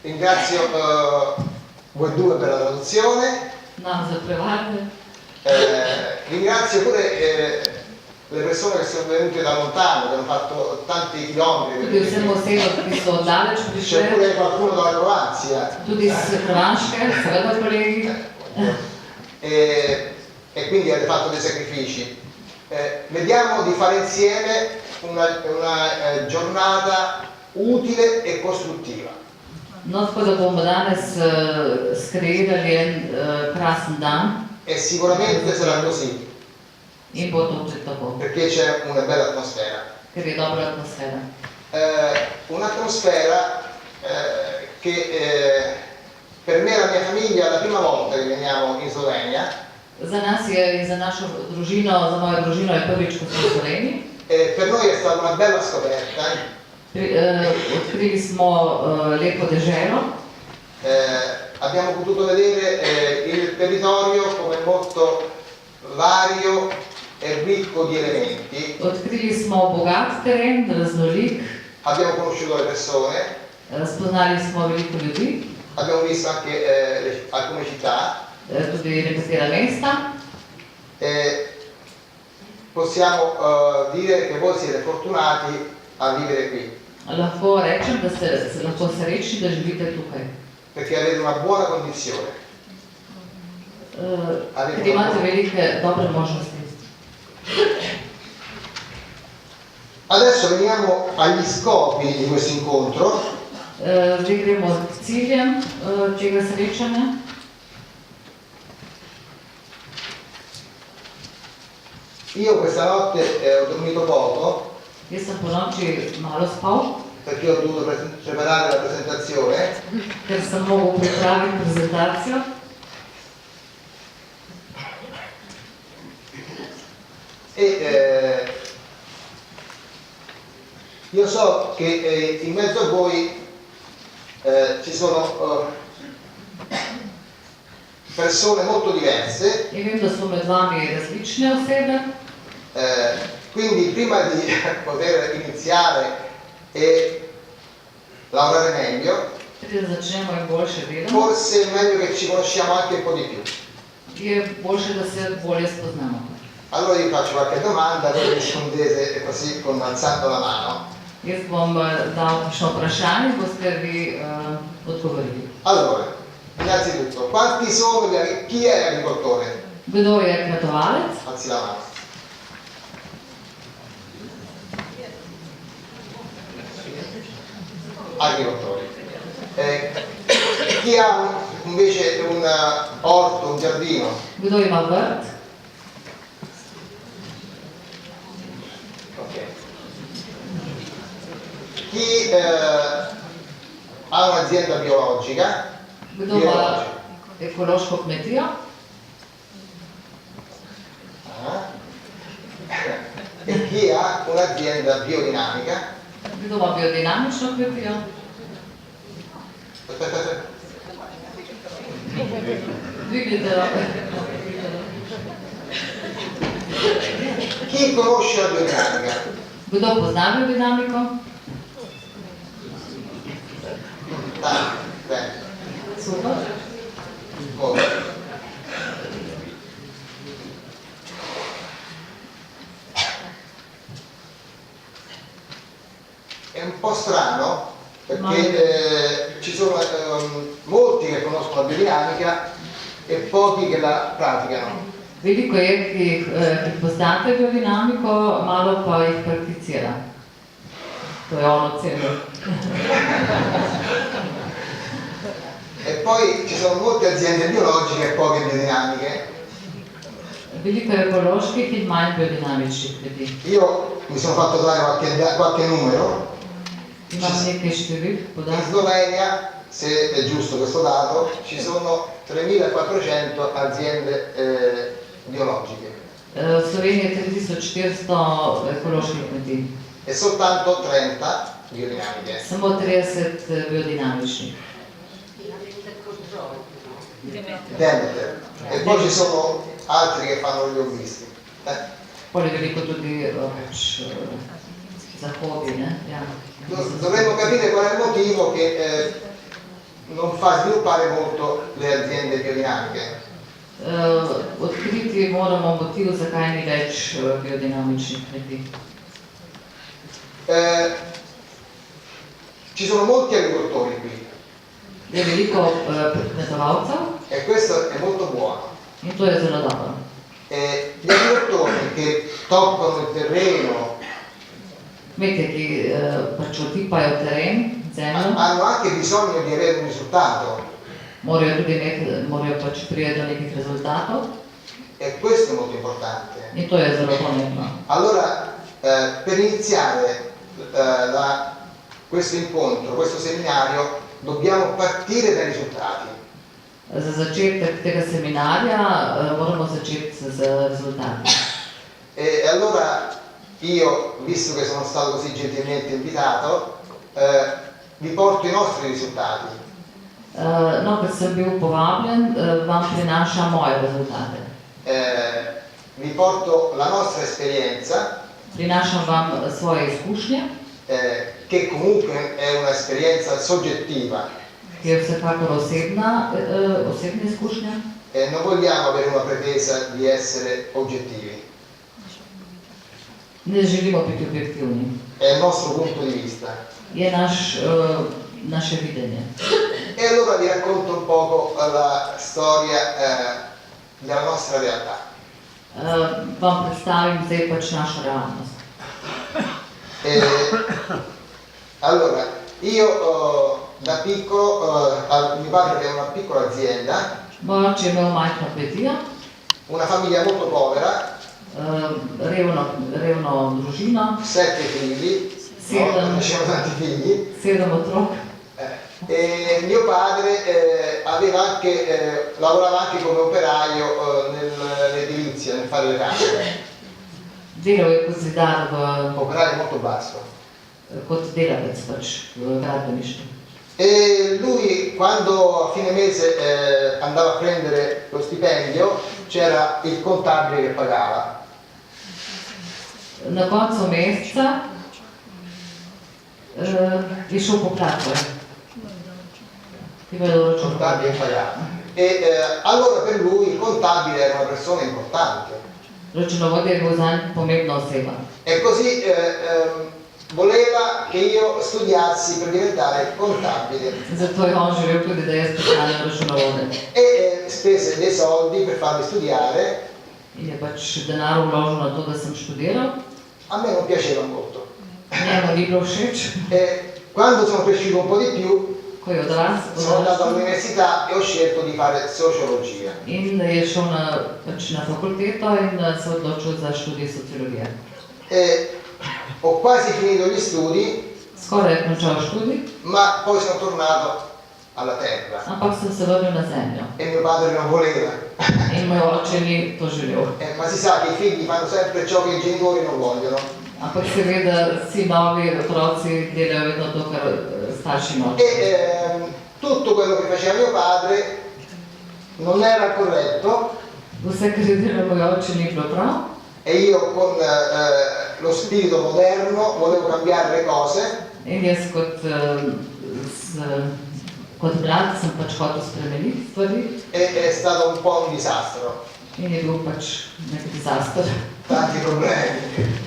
ringrazio voi due per la traduzione. Ringrazio pure le persone che sono venute da lontano, che hanno fatto tanti chilometri. C'è pure qualcuno dalla Croazia. E quindi avete fatto dei sacrifici. Vediamo di fare insieme una giornata utile e costruttiva. No, tako da bomo danes skreirali en krasen dan. E sicuramente sarà così. In bo to tudi tako. Perché c'è una bella atmosfera. Ker je dobra atmosfera. Un'atmosfera che per me e la mia famiglia è la prima volta che veniamo in Slovenia. Za nas je in za našo družino, za mojo družino je prvič, ko smo v Sloveniji. Per noi è stata una bella scoperta. Odkrili smo lepo deželo. Abbiamo potuto vedere il territorio come molto vario e ricco di elementi. Odkrili smo bogat teren, raznolik. Abbiamo conosciuto le persone. Spoznali smo veliko ljudi. Abbiamo visto anche alcune città. Tudi nekatera mesta. Possiamo dire che voi siete fortunati a vivere qui. Lahko rečem, da ste lahko srečni, da živite tukaj. Perché avete una buona condizione. Ker imate velike dobre možnosti. Adesso veniamo agli scopi di questo incontro. Zdaj gremo k ciljem tega srečanja. Io questa notte ho dormito poco. Jaz sem po noči malo spal. Perché ho dovuto preparare la presentazione. Ker sem mogel pripraviti prezentacijo. Io so che in mezzo a voi ci sono persone molto diverse. In vem, da so med vami različne osebe. Quindi prima di poter iniziare e lavorare meglio, forse è meglio che ci conosciamo anche un po' di più. Allora io faccio qualche domanda, voi rispondete così alzando la mano. Jaz bom dal kakšno vprašanje, boste vi odgovorili. Allora, innanzitutto, quanti sono chi è agricoltore? Kdo je kmetovalec? Alzi la mano. Agricoltori. Chi ha invece un orto, un giardino? Kdo ima vrt? Ok. Chi ha un'azienda biologica? Kdo ima ekološko kmetijo? E chi ha un'azienda biodinamica? Kdo ima biodinamično kmetijo? Aspetta. Dvignite roke. Chi conosce la biodinamica? Kdo pozna biodinamiko? Bene. Super. Molto. È un po' strano perché ci sono molti che conoscono la biodinamica e pochi che la praticano. Veliko je, ki poznate biodinamiko, malo pa jih prakticira. To je ono celo. E poi ci sono molte aziende biologiche e poche biodinamiche. Veliko je ekoloških in manj biodinamičnih kmetij. Io mi sono fatto dare qualche numero. Imam nekaj številk, In podatkov. Slovenia, se è giusto questo dato, ci sono 3.400 aziende biologiche. V Sloveniji je 3400 ekoloških kmetij. E soltanto 30 biodinamiche. Samo 30 biodinamičnih. Demeter. E poi ci sono altri che fanno gli hobbisti. Poi veliko tudi za hobi, ne? Ja. Dovremmo capire qual è il motivo che non fa sviluppare molto le aziende biodinamiche. Odkriti moramo motiv, zakaj ni več biodinamičnih kmetij. Ci sono molti agricoltori qui. Je veliko kmetovalcev E questo è molto buono. in to je zelo dobro. Gli agricoltori che toccano il terreno Kmetje, ki pač otipajo teren, zemljo, hanno anche bisogno di avere un risultato. morajo pač priti do nekih rezultatov E questo è molto importante. in to je zelo pomembno. Allora, per iniziare questo incontro, questo seminario, dobbiamo partire dai risultati. Za začetek tega seminarja moramo začeti z rezultati. E allora io, visto che sono stato così gentilmente invitato, vi porto i nostri risultati. No, ker sem bil povabljen, vam prinašam moje rezultate. Vi porto la nostra esperienza, Prinašam vam svoje izkušnje, che comunque è un'esperienza soggettiva. ki je vsekakor osebna izkušnja. Non vogliamo avere una pretesa di essere oggettivi. Ne želimo biti objektivni. È il nostro punto di vista. Je naše videnje. E allora vi racconto un poco la storia della nostra realtà. Vam predstavim zdaj pač našo realnost. Allora, io da piccolo, mio padre aveva una piccola azienda, Moj oče je imel majhno kmetijo, una famiglia molto povera, revno družino, 7 figli, no? Facevano tanti figli. 7 otrok. E mio padre lavorava anche come operaio nell'edilizia, nel fare le case. Delal je kot zidar, Operaio molto basso. kot delavec pač v gradbeništvu. E lui, quando a fine mese andava a prendere lo stipendio, c'era il contabile che pagava. Na koncu meseca je šel po platve. Il contabile che pagava. E allora per lui il contabile era una persona importante. Računovodja je bil zanj pomembna oseba. E così voleva che io studiassi per diventare contabile. Zato je on želel tudi, da jaz postanem računovode. E spese dei soldi per farmi studiare. In je pač denar vložil na to, da sem študiral. A me non piaceva molto. Njemu ni bilo všeč. E quando sono cresciuto un po' di più, Ko je odrastel, sono andato all'università e ho scelto di fare sociologia. in je šel pač na fakulteto in se odločil za študij sociologije. Ho quasi finito gli studi, Skoraj je končal študij, ma poi sono tornato alla terra ampak sem se vrnil na zemljo. e mio padre non voleva. In moj oče ni to želel. Ma si sa che i figli fanno sempre ciò che i genitori non vogliono. Ampak seveda sinovi, otroci delajo vedno to, kar starši nočejo. E tutto quello che faceva mio padre non era corretto. Vse, kar je delal moj oče, ni bilo prav. E io con lo spirito moderno volevo cambiare le cose. In jaz kot mlad sem pač hotel spremeniti stvari. È stato un po' un disastro. In je bil pač nek disaster. Tanti problemi.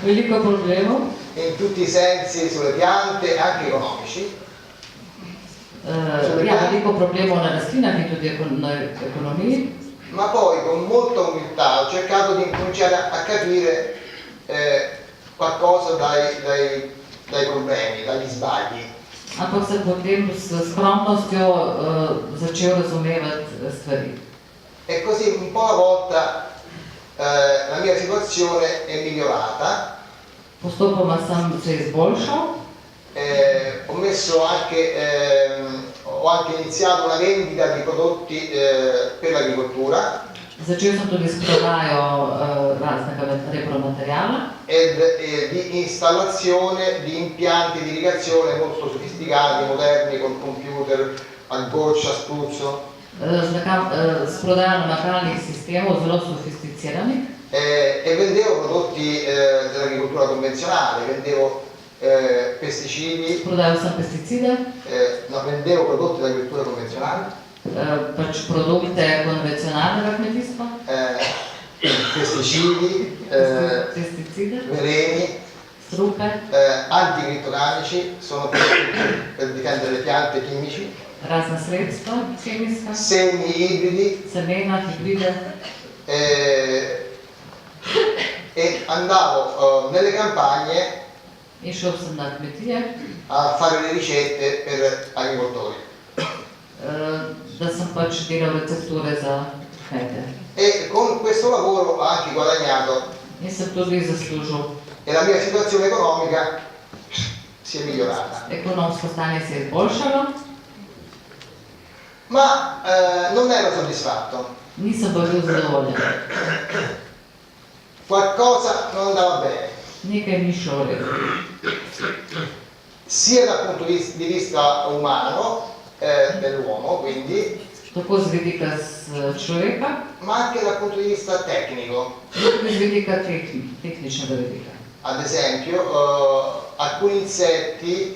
Veliko problemov. In tutti i sensi, sulle piante, anche economici. Veliko problemov na rastlinah in tudi na ekonomiji. Ma poi con molta umiltà ho cercato di incominciare a capire qualcosa dai problemi, dagli sbagli. Ampak sem potem s skromnostjo začel razumevati stvari. E così un po' alla volta la mia situazione è migliorata. Postopoma sem se izboljšal. Ho anche iniziato una vendita di prodotti per l'agricoltura. Začel sem tudi s prodajo raznega repromateriala. E di installazione di impianti di irrigazione molto sofisticati, moderni, con computer a goccia, a spruzzo. S prodajo namakalnih sistemov, zelo sofisticiranih. E vendevo prodotti dell'agricoltura convenzionale, vendevo pesticidi, prodajal sem pesticide, non vendevo prodotti d'agricoltura convenzionale, pač produkte konvencionalnega kmetijstva, pesticidi, pesticide, veleni, strupe, anticrittocamici, sono per difendere le piante, chimici, razna sredstva kemijska, semi ibridi, semena, hibride. E andavo nelle campagne In šel sem na kmetije, a fare le ricette per agricoltori. Da sem pač delal recepture za kmete. E con questo lavoro ho anche guadagnato In sem tudi zaslužil. e la mia situazione economica si è migliorata. Ekonomsko stanje se je izboljšalo, Ma non ero soddisfatto. nisem pa bil zadovoljen. Qualcosa non andava bene, Nekaj ni šlo res. sia dal punto di vista umano, dell'uomo, quindi, Tako z vidika človeka, ma anche dal punto di vista tecnico. tudi z vidika tehničnega vidika. Ad esempio, alcuni insetti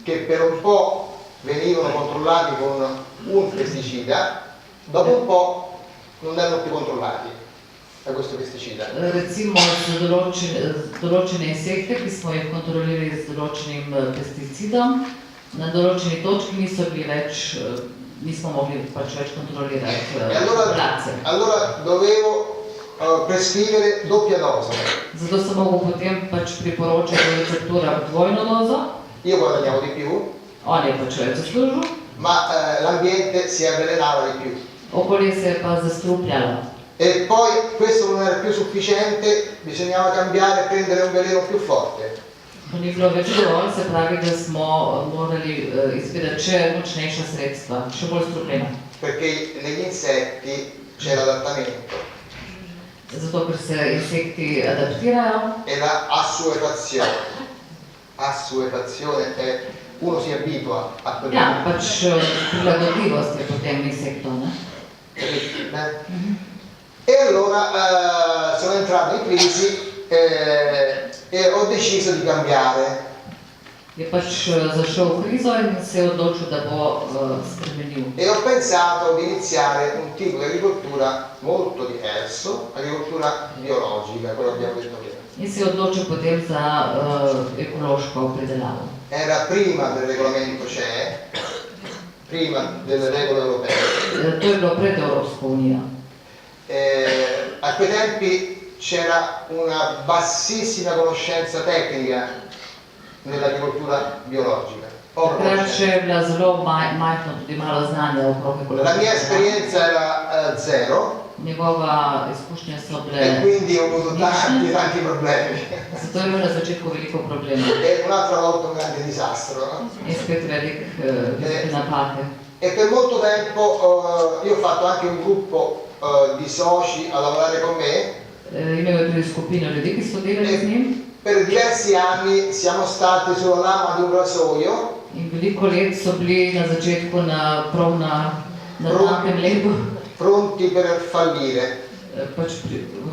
che per un po' venivano controllati con un pesticida, dopo un po' non erano più controllati da questo pesticida. Recimo določene insekte, ki smo jih kontrolirali z določenim pesticidom, na določeni točki nismo mogli pač več kontrolirati populacije. Allora dovevo prescrivere doppia dose. Zato sem mogel potem pač priporočati v recepturah dvojno dozo, Io guadagnavo di più, on je pač več zaslužil, ma l'ambiente si avvelenava di più. okolje se je pa zastrupljalo. E poi questo non era più sufficiente, bisognava cambiare e prendere un veleno più forte. To ni bilo več dovolj, se pravi, da smo morali izbirati še močnejša sredstva, še bolj strupljena. Perché negli insetti c'è l'adattamento Zato, ker se insekti adaptirajo, e la assuefazione. Assuefazione è uno si abitua a quel ja, pač prilagodljivost je potem insektov, ne? E allora sono entrato in crisi e ho deciso di cambiare. Je pač zašel v krizo in se je odločil, da bo spremenil. E ho pensato di iniziare un tipo di agricoltura molto diverso, agricoltura biologica, quello che abbiamo detto prima. In se je odločil potem za ekološko predelavo. Era prima del regolamento CE, prima delle regole europee. To je bilo pred Evropsko unijo. A quei tempi c'era una bassissima conoscenza tecnica nell'agricoltura biologica. Takrat še je bila zelo majhno, tudi malo znanja okrog La mia ekološke predelave. esperienza era zero Njegova izkušnja so e bile quindi ho avuto nične, tanti problemi. zato je imel na začetku veliko problemov. E un'altra volta un grande disastro. No? In spet velike napake. E per molto tempo io ho fatto anche un gruppo di soci a lavorare con me. Imel je tudi skupino ljudi, ki so delali z njim. Per diversi anni siamo stati sulla lama di un rasoio. In veliko let so bili na začetku prav na tankem ledu, Pronti per fallire. pač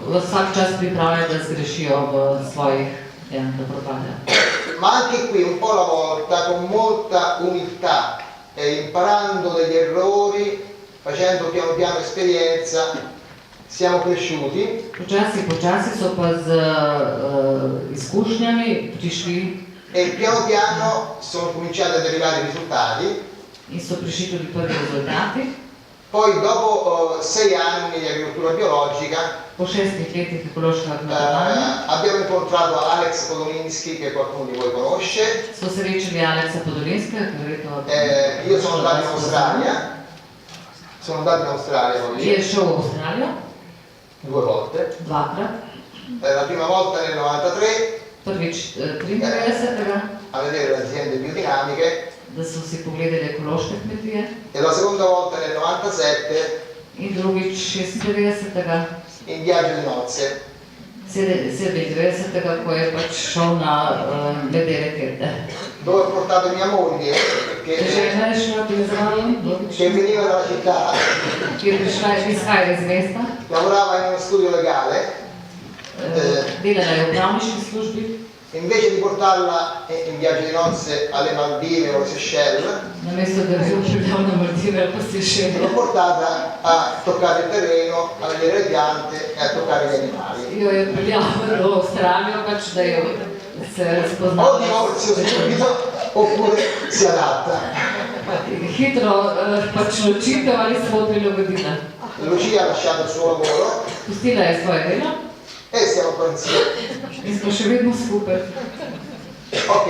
vsak čas pripravljeni, da zgrešijo v svojih, da propadajo. Ma anche qui un po' alla volta, con molta umiltà, imparando dagli errori, facendo piano piano esperienza, siamo cresciuti. Počasi so pa z izkušnjami prišli E piano piano sono cominciati ad arrivare i risultati. in so prišli tudi prvi rezultati. Poi dopo 6 anni di agricoltura biologica Po 6 letih ekološkega kmetovanja abbiamo incontrato Alex Podolinski, che qualcuno di voi conosce. so srečali Aleksa Podolinskega, ki verjetno Io sono andato in Australia, ki je šel v Avstralijo 2 volte. dvakrat, La prima volta nel 93 prvič 93. a vedere le aziende biodinamiche Da so si pogledali ekološke kmetije e la seconda volta nel 97 in drugič 96. in viaggio di nozze. 97. ko je pač šel na ledene kete. Dove ho portato mia moglie Žena je šla tudi z mano, che veniva dalla città, ki je prišla izhaja iz mesta, lavorava in uno studio legale, delala je v pravniški službi, invece di portarla in viaggio di nozze alle Maldive o alle Seychelles, Namesto da bi jo pripeljal na Maldive ali pa l'ho Seychelles, portata a toccare il terreno, a vedere le piante e a toccare gli animali. jo je peljal v Avstralijo, pač da jo se O spoznava. divorzio subito oppure si adatta. Hitro pač ločitev ali se bo prilagodila. Lucia ha lasciato il suo lavoro Pustila je svoje delo e siamo ancora insieme. in smo še vedno skupaj. Ok,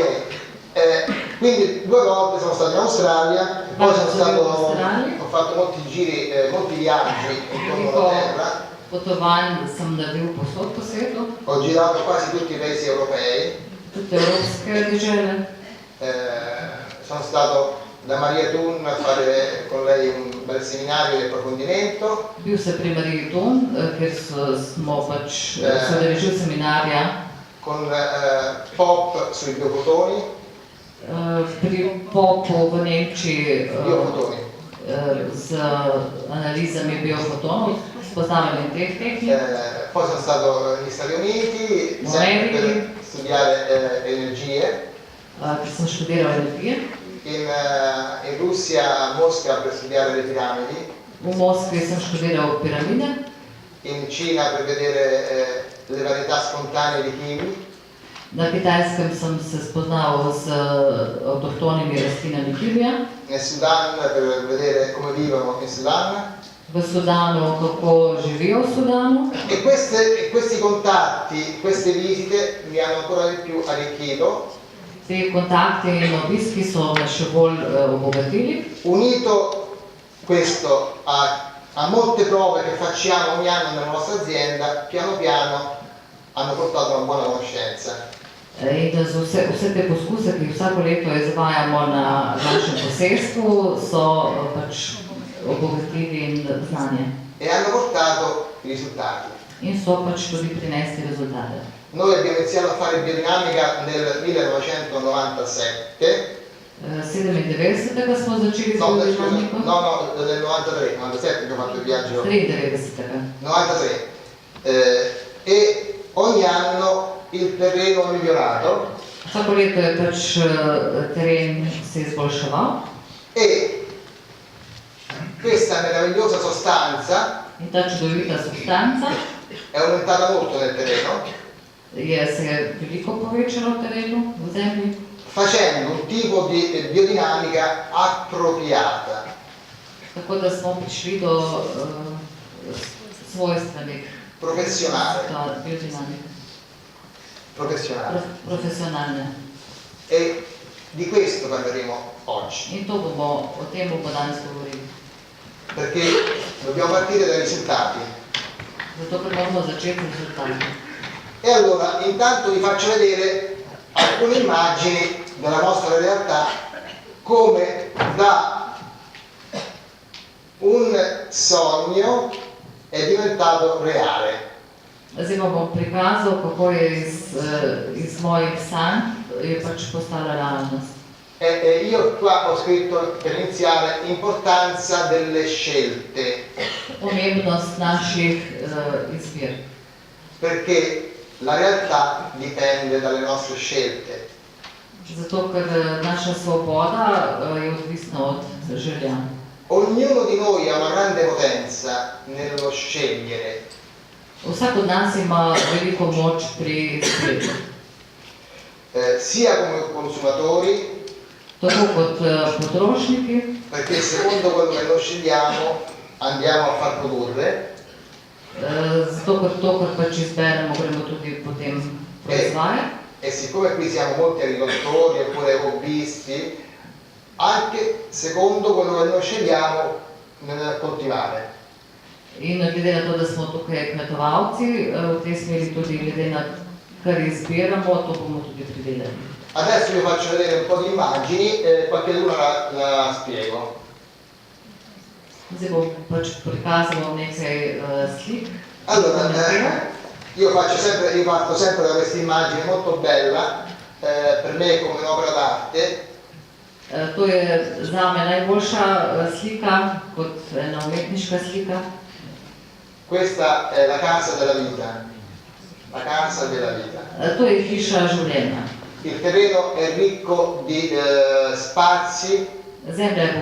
quindi 2 volte sono stato in Australia, poi sono stato, ho fatto molti giri, molti viaggi intorno alla terra, Potovanj sem naredil povsod po svetu, ho girato quasi tutti i paesi europei, tudi evropske dežele. sono stato da Maria Thun a fare con lei un bel seminario di approfondimento, Bil sem pri Mariji Thun, kjer smo pač se udeležili seminarja con Pop sui biofotoni, pri Popu v Nemčiji biofotoni. z analizami biofotonov, spoznavanjem teh tehnik. Poi sono stato negli Stati Uniti sempre per studiare energie, Ker sem študiral energije. in Russia a Mosca per studiare le piramidi, V Moskvi sem študiral piramide, in Cina per vedere le varietà spontanee di kiwi, na Kitajskem sem se spoznal z avtohtonimi rastlinami kivija, nel Sudan per vedere come vivono in Sudan. v Sudanu, kako živijo v Sudanu. E questi contatti, queste visite mi hanno ancora di più arricchito, Ti kontakti in obiski so me še bolj obogatili. unito questo a molte prove che facciamo ogni anno nella nostra azienda, piano piano hanno portato a una buona conoscenza. In da z vse te poskuse, ki jih vsako leto izvajamo na našem posestvu, so pač obogatili znanje. E hanno portato i risultati. In so pač tudi prinesli rezultate. Noi abbiamo iniziato a fare biodinamica nel 1997, 97. smo začeli z no, scusa, biodinamiko. no, nel 93, 97 abbiamo fatto il viaggio, 93. 93, e ogni anno il terreno è migliorato Vsako leto je pač teren se izboljševal e questa meravigliosa sostanza in ta čudovita substanca è aumentata molto nel terreno, se je veliko povečala v terenu, v zemlji, facendo un tipo di biodinamica appropriata. tako da smo prišli do svojstvenih Professionale, biodinamik, professionale. profesionalne. E di questo parleremo oggi, In o tem bomo danes govorili. perché dobbiamo partire dai risultati. Zato, ker moramo začeti z rezultati. E allora intanto vi faccio vedere alcune immagini della nostra realtà, come da un sogno è diventato reale. Zdaj vam bom prikazal, kako je iz mojih sanj je pač postala realnost. E io qua ho scritto per iniziare importanza delle scelte, Pomembnost naših izbir. perché la realtà dipende dalle nostre scelte. Zato, ker naša svoboda je odvisna od želja. Ognuno di noi ha una grande potenza nello scegliere, Vsak od nas ima veliko moč pri izbiri. sia come consumatori, Tako kot potrošniki, perché secondo quello che noi scegliamo andiamo a far produrre, zato ker to, kar pač izberemo, gremo tudi potem proizvajati. e siccome qui siamo molti agricoltori oppure hobbisti, anche secondo quello che noi scegliamo nel coltivare. In glede na to, da smo tukaj kmetovalci, v tej smeri tudi glede na kar izbiramo, to bomo tudi pridelali. Adesso vi faccio vedere un po' di immagini, qualcuna la spiego. Zdaj bom pač prikazal nekaj slik. Allora, io parto sempre da questa immagine molto bella, per me è come un'opera d'arte. To je zame najboljša slika, kot ena umetniška slika. Questa è la casa della vita. la casa della vita. To je hiša življenja. Il terreno è ricco di spazi Zemlja je